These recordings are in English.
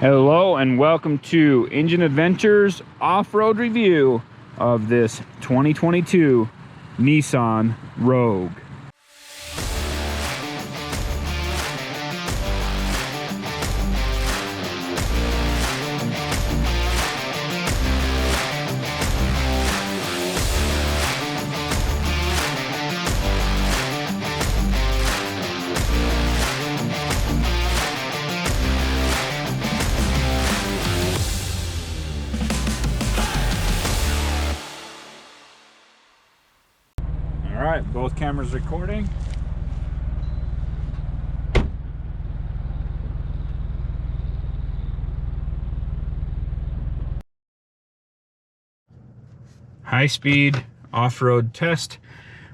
Hello and welcome to Engine Adventures off-road review of this 2022 Nissan Rogue. All right, both cameras recording. High speed off-road test.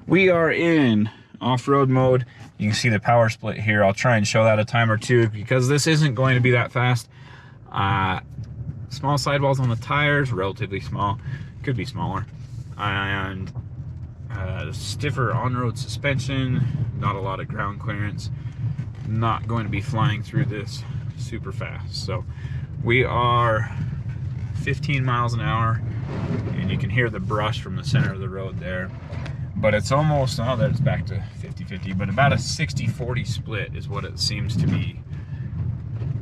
We are in off-road mode. You can see the power split here. I'll try and show that a time or two because this isn't going to be that fast. Small sidewalls on the tires, relatively small, could be smaller, and stiffer on-road suspension, not a lot of ground clearance, not going to be flying through this super fast. So we are 15 miles an hour and you can hear the brush from the center of the road there, but it's almost, oh, that it's back to 50-50, but about a 60-40 split is what it seems to be,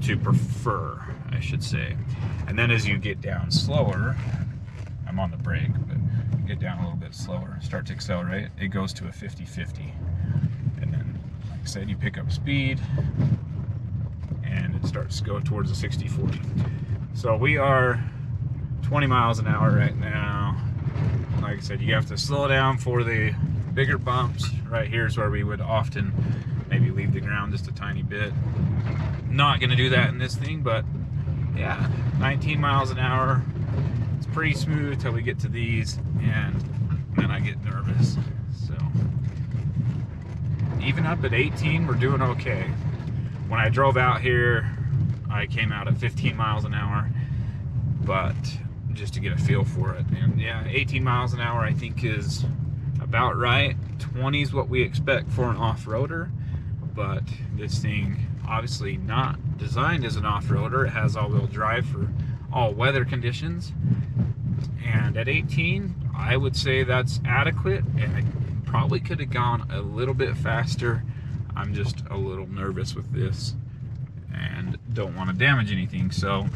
to prefer, I should say. And then as you get down slower, I'm on the brake, but get down a little bit slower, start to accelerate, it goes to a 50-50. And then, like I said, you pick up speed and it starts to go towards the 60-40. So we are 20 miles an hour right now. Like I said, you have to slow down for the bigger bumps. Right here is where we would often maybe leave the ground just a tiny bit. Not gonna do that in this thing, but yeah, 19 miles an hour. It's pretty smooth till we get to these, and then I get nervous. So even up at 18, we're doing okay. When I drove out here, I came out at 15 miles an hour, but just to get a feel for it. And yeah, 18 miles an hour I think is about right. 20 is what we expect for an off-roader, but this thing obviously not designed as an off-roader. It has all-wheel drive for all weather conditions, and at 18 I would say that's adequate, and I probably could have gone a little bit faster. I'm just a little nervous with this and don't want to damage anything, so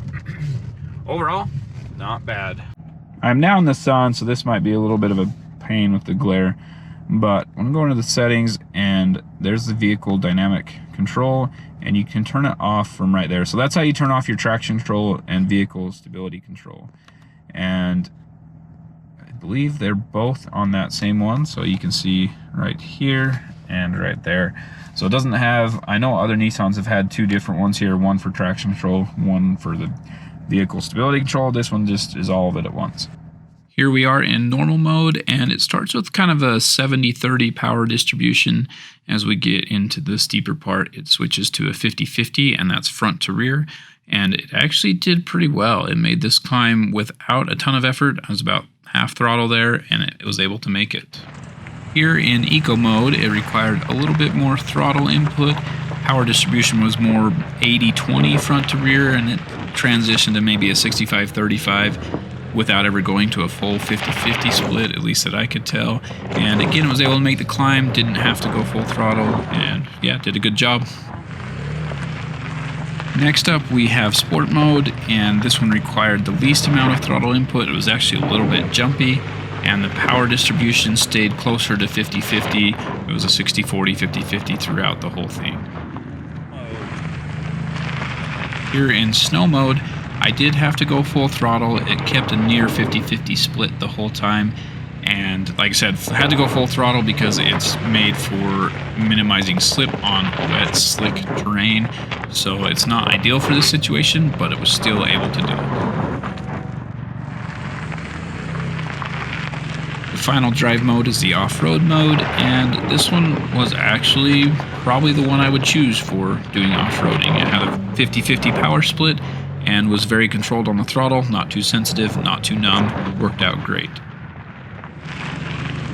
overall not bad. I'm now in the sun, so this might be a little bit of a pain with the glare, but I'm going to the settings and there's the vehicle dynamic control, and you can turn it off from right there. So that's how you turn off your traction control and vehicle stability control. And I believe they're both on that same one, so you can see right here and right there. So it doesn't have, I know other Nissans have had two different ones here, one for traction control, one for the vehicle stability control. This one just is all of it at once. Here we are in normal mode, and it starts with kind of a 70-30 power distribution. As we get into the steeper part, it switches to a 50-50, and that's front to rear, and it actually did pretty well. It made this climb without a ton of effort. I was about half throttle there, and it was able to make it. Here in eco mode, it required a little bit more throttle input. Power distribution was more 80-20 front to rear, and it transitioned to maybe a 65-35 without ever going to a full 50-50 split, at least that I could tell. And again, it was able to make the climb, didn't have to go full throttle, and yeah, did a good job. Next up, we have sport mode, and this one required the least amount of throttle input. It was actually a little bit jumpy, and the power distribution stayed closer to 50-50. It was a 60-40, 50-50 throughout the whole thing. Here in snow mode, I did have to go full throttle. It kept a near 50-50 split the whole time, and like I said, had to go full throttle because it's made for minimizing slip on wet, slick terrain. So it's not ideal for this situation, but it was still able to do it. The final drive mode is the off-road mode, and this one was actually probably the one I would choose for doing off-roading. It had a 50-50 power split and was very controlled on the throttle, not too sensitive, not too numb, worked out great.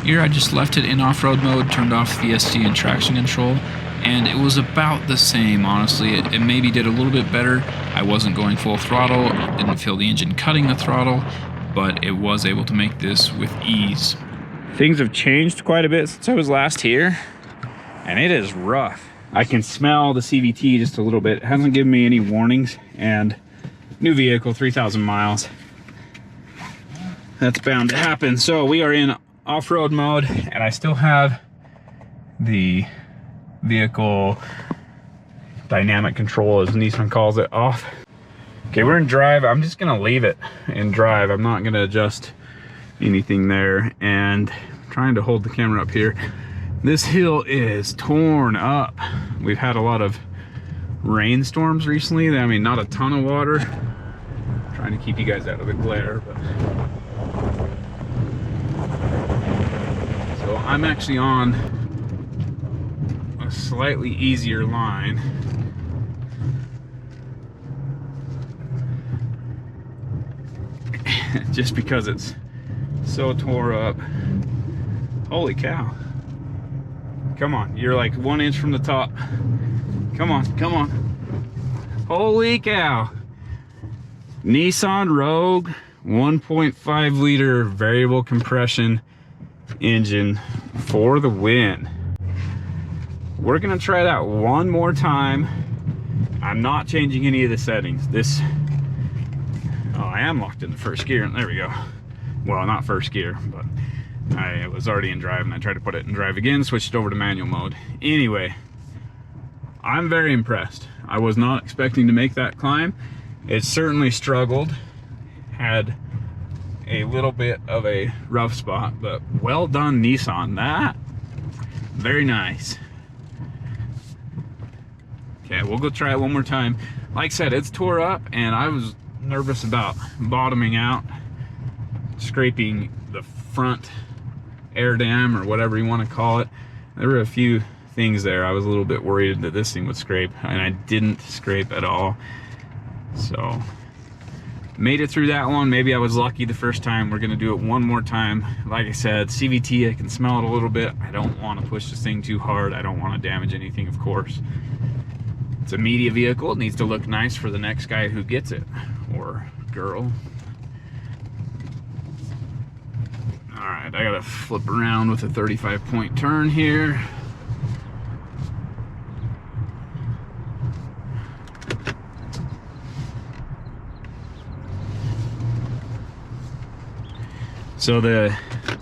Here I just left it in off-road mode, turned off VSC and traction control, and it was about the same, honestly. It maybe did a little bit better. I wasn't going full throttle, didn't feel the engine cutting the throttle, but it was able to make this with ease. Things have changed quite a bit since I was last here, and it is rough. I can smell the CVT just a little bit. It hasn't given me any warnings, and new vehicle, 3,000 miles. That's bound to happen. So we are in off-road mode, and I still have the vehicle dynamic control, as Nissan calls it, off. Okay, we're in drive. I'm just gonna leave it in drive. I'm not gonna adjust anything there, and I'm trying to hold the camera up here. This hill is torn up. We've had a lot of rainstorms recently. I mean, not a ton of water. I'm trying to keep you guys out of the glare, but so I'm actually on a slightly easier line. Just because it's so tore up. Holy cow. Come on, you're like 1 inch from the top. Come on, come on. Holy cow. Nissan Rogue 1.5 liter variable compression engine for the win. We're gonna try that one more time. I'm not changing any of the settings. Oh, I am locked in the first gear. There we go. Well, not first gear, but I was already in drive and I tried to put it in drive again, switched over to manual mode. Anyway, I'm very impressed. I was not expecting to make that climb. It certainly struggled, had a little bit of a rough spot, but well done, Nissan. That, very nice. Okay, we'll go try it one more time. Like I said, it's tore up, and I was nervous about bottoming out, scraping the front air dam, or whatever you want to call it. There were a few things there. I was a little bit worried that this thing would scrape, and I didn't scrape at all. So made it through that one. Maybe I was lucky the first time. We're gonna do it one more time. Like I said, CVT, I can smell it a little bit. I don't want to push this thing too hard. I don't want to damage anything, of course. It's a media vehicle. It needs to look nice for the next guy who gets it, or girl. All right, I gotta flip around with a 35-point turn here. So the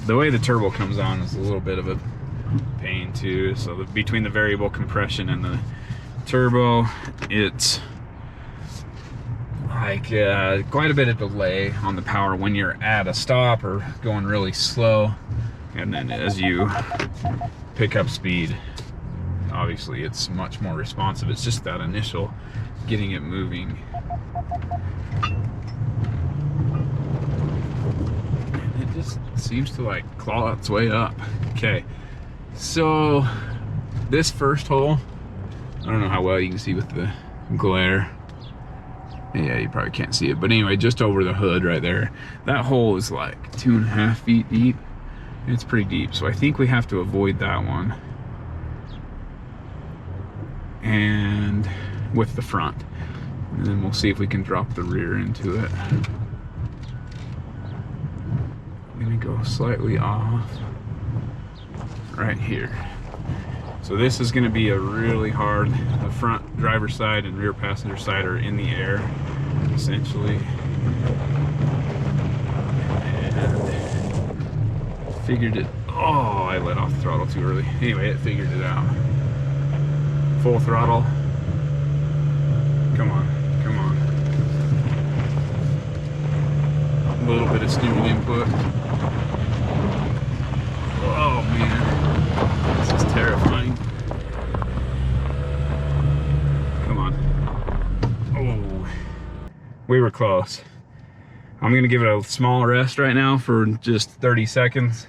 way the turbo comes on is a little bit of a pain too. So between the variable compression and the turbo, it's like quite a bit of delay on the power when you're at a stop or going really slow, and then as you pick up speed, obviously it's much more responsive. It's just that initial getting it moving. And it just seems to like claw its way up. Okay, so this first hole, I don't know how well you can see with the glare. Yeah, you probably can't see it, but anyway, just over the hood right there, that hole is like 2.5 feet deep. It's pretty deep, so I think we have to avoid that one, and with the front, and then we'll see if we can drop the rear into it. I'm gonna go slightly off right here. So this is going to be a really hard, the front driver's side and rear passenger side are in the air, essentially. And figured it, oh, I let off the throttle too early. Anyway, it figured it out. Full throttle. Come on, come on. A little bit of steering input. Oh man, this is terrifying. Come on. Oh, we were close. I'm gonna give it a small rest right now for just 30 seconds.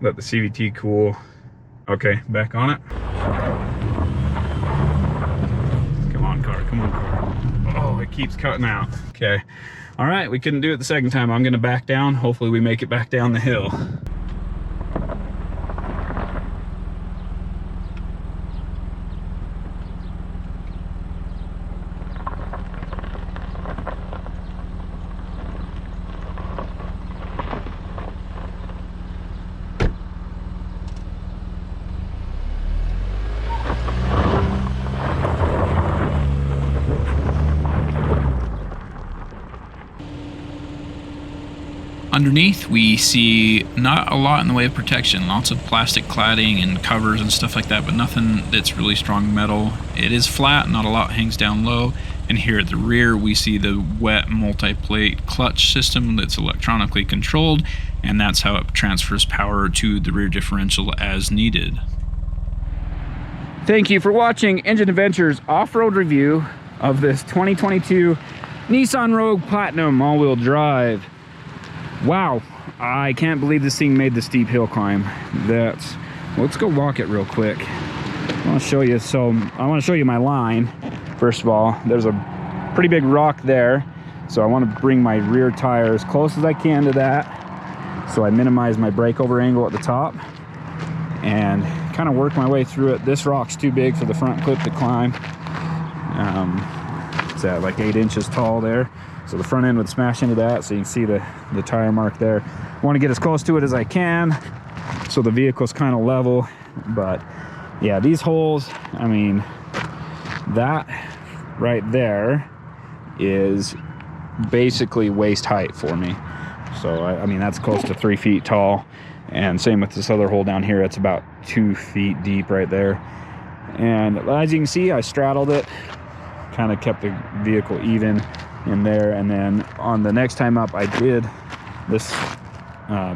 Let the CVT cool. Okay, back on it. Come on, car, come on, car. Oh, it keeps cutting out. Okay. All right, we couldn't do it the second time. I'm gonna back down. Hopefully we make it back down the hill. Underneath, we see not a lot in the way of protection. Lots of plastic cladding and covers and stuff like that, but nothing that's really strong metal. It is flat, not a lot hangs down low. And here at the rear, we see the wet multi-plate clutch system that's electronically controlled, and that's how it transfers power to the rear differential as needed. Thank you for watching Engine Adventures off-road review of this 2022 Nissan Rogue Platinum all-wheel drive. Wow, I can't believe this thing made the steep hill climb. Let's go walk it real quick. I want to show you. So I want to show you my line. First of all, there's a pretty big rock there, so I want to bring my rear tire as close as I can to that, so I minimize my breakover angle at the top and kind of work my way through it. This rock's too big for the front clip to climb. It's at like 8 inches tall there, so the front end would smash into that, so you can see the tire mark there. I want to get as close to it as I can so the vehicle's kind of level. But yeah, these holes, I mean, that right there is basically waist height for me. So I mean, that's close to 3 feet tall. And same with this other hole down here, it's about 2 feet deep right there. And as you can see, I straddled it, kind of kept the vehicle even in there. And then on the next time up, I did this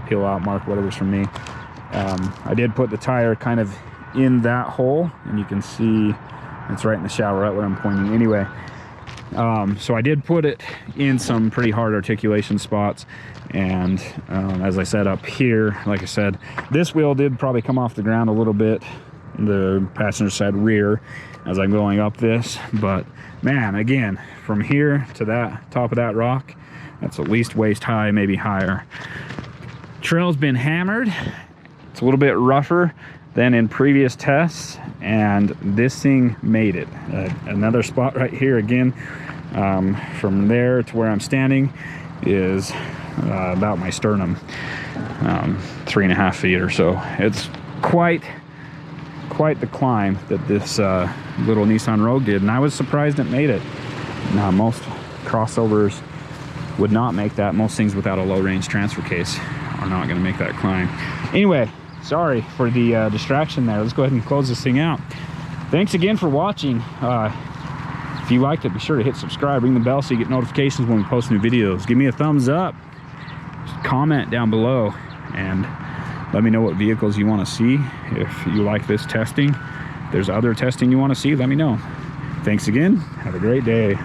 peel out mark, whatever's from me. I did put the tire kind of in that hole, and you can see it's right in the shower, right where I'm pointing anyway. So I did put it in some pretty hard articulation spots. And as I said up here, like I said, this wheel did probably come off the ground a little bit, the passenger side rear, as I'm going up this. But man, again, from here to that top of that rock, that's at least waist high, maybe higher. Trail's been hammered. It's a little bit rougher than in previous tests, and this thing made it. Another spot right here again, from there to where I'm standing is about my sternum, 3.5 feet or so. It's quite the climb that this little Nissan Rogue did, and I was surprised it made it. Now, most crossovers would not make that. Most things without a low range transfer case are not going to make that climb. Anyway, sorry for the distraction there. Let's go ahead and close this thing out. Thanks again for watching. If you liked it, be sure to hit subscribe, ring the bell so you get notifications when we post new videos. Give me a thumbs up, just comment down below, and let me know what vehicles you want to see. If you like this testing, if there's other testing you want to see, let me know. Thanks again. Have a great day.